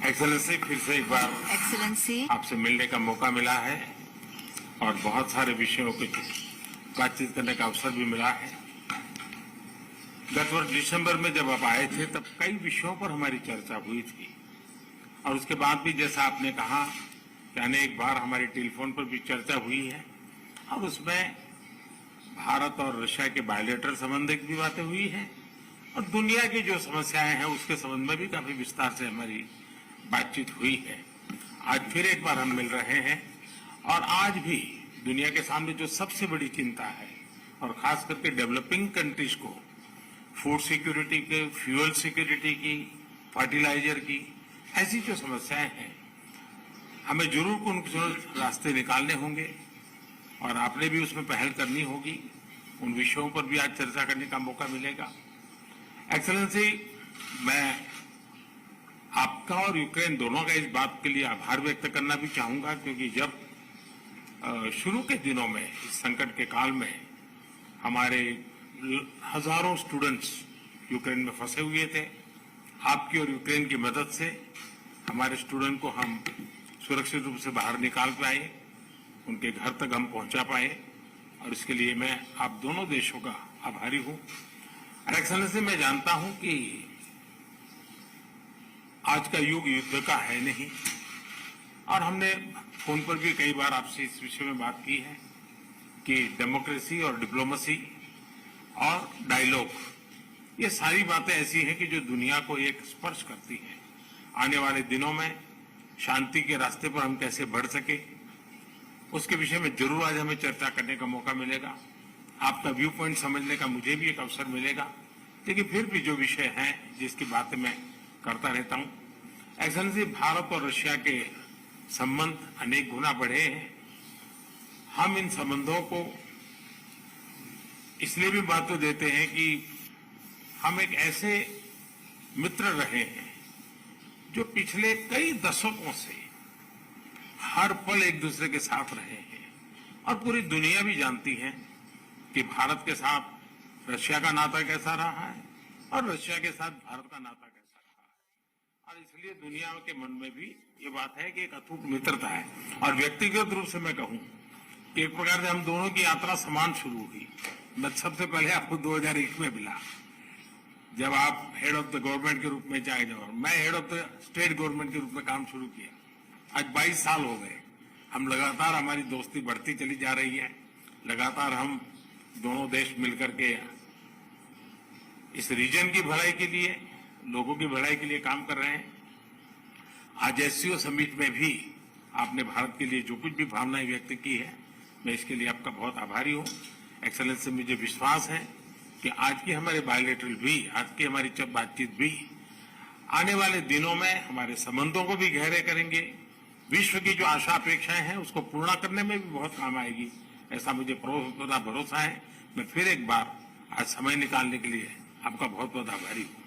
Excellency, फिर से एक बार एक्सेलेंसी, आपसे मिलने का मौका मिला है और बहुत सारे विषयों को बातचीत करने का अवसर भी मिला है। गत वर्ष दिसंबर में जब आप आए थे तब कई विषयों पर हमारी चर्चा हुई थी और उसके बाद भी जैसा आपने कहा कि अनेक बार हमारी टेलीफोन पर भी चर्चा हुई है और उसमें भारत और रशिया के बायलैटरल संबंध की भी बातें हुई है और दुनिया की जो समस्याएं हैं उसके संबंध में भी काफी विस्तार से हमारी बातचीत हुई है। आज फिर एक बार हम मिल रहे हैं और आज भी दुनिया के सामने जो सबसे बड़ी चिंता है और खास करके डेवलपिंग कंट्रीज को फूड सिक्योरिटी के, फ्यूल सिक्योरिटी की, फर्टिलाइजर की, ऐसी जो समस्याएं हैं हमें जरूर उन रास्ते निकालने होंगे और आपने भी उसमें पहल करनी होगी। उन विषयों पर भी आज चर्चा करने का मौका मिलेगा। एक्सेलेंसी, मैं आपका और यूक्रेन दोनों का इस बात के लिए आभार व्यक्त करना भी चाहूंगा क्योंकि जब शुरू के दिनों में इस संकट के काल में हमारे हजारों स्टूडेंट्स यूक्रेन में फंसे हुए थे, आपकी और यूक्रेन की मदद से हमारे स्टूडेंट को हम सुरक्षित रूप से बाहर निकाल पाए, उनके घर तक हम पहुंचा पाए और इसके लिए मैं आप दोनों देशों का आभारी हूं। एक्सेलेंसी, मैं जानता हूं कि आज का युग युद्ध का है नहीं और हमने फोन पर भी कई बार आपसे इस विषय में बात की है कि डेमोक्रेसी और डिप्लोमेसी और डायलॉग, ये सारी बातें ऐसी हैं कि जो दुनिया को एक स्पर्श करती है। आने वाले दिनों में शांति के रास्ते पर हम कैसे बढ़ सके उसके विषय में जरूर आज हमें चर्चा करने का मौका मिलेगा। आपका व्यू पॉइंट समझने का मुझे भी एक अवसर मिलेगा, लेकिन फिर भी जो विषय हैं जिसकी बातें मैं करता रहता हूं। एक्सेलेंसी, भारत और रशिया के संबंध अनेक गुना बढ़े हैं। हम इन संबंधों को इसलिए भी महत्व देते हैं कि हम एक ऐसे मित्र रहे हैं जो पिछले कई दशकों से हर पल एक दूसरे के साथ रहे हैं और पूरी दुनिया भी जानती है कि भारत के साथ रशिया का नाता कैसा रहा है और रशिया के साथ भारत का नाता कैसा रहा है और इसलिए दुनिया के मन में भी ये बात है कि एक अटूट मित्रता है। और व्यक्तिगत रूप से मैं कहूं कि एक प्रकार से हम दोनों की यात्रा समान शुरू हुई। मैं सबसे पहले आपको 2001 में मिला जब आप हेड ऑफ द गवर्नमेंट के रूप में चाहे जाओ, मैं head of the state government के रूप में काम शुरू किया। आज 22 साल हो गए। हम लगातार, हमारी दोस्ती बढ़ती चली जा रही है। लगातार हम दोनों देश मिलकर के इस रीजन की भलाई के लिए, लोगों की भलाई के लिए काम कर रहे हैं। आज एससीओ समिट में भी आपने भारत के लिए जो कुछ भी भावनाएं व्यक्त की है, मैं इसके लिए आपका बहुत आभारी हूं। एक्सेलेंसी, मुझे विश्वास है कि आज की हमारे बायलैटरल भी, आज की हमारी बातचीत भी आने वाले दिनों में हमारे संबंधों को भी गहरे करेंगे। विश्व की जो आशा अपेक्षाएं हैं उसको पूर्ण करने में भी बहुत काम आएगी, ऐसा मुझे पूरा भरोसा है। मैं फिर एक बार आज समय निकालने के लिए आपका बहुत बहुत आभारी हूं।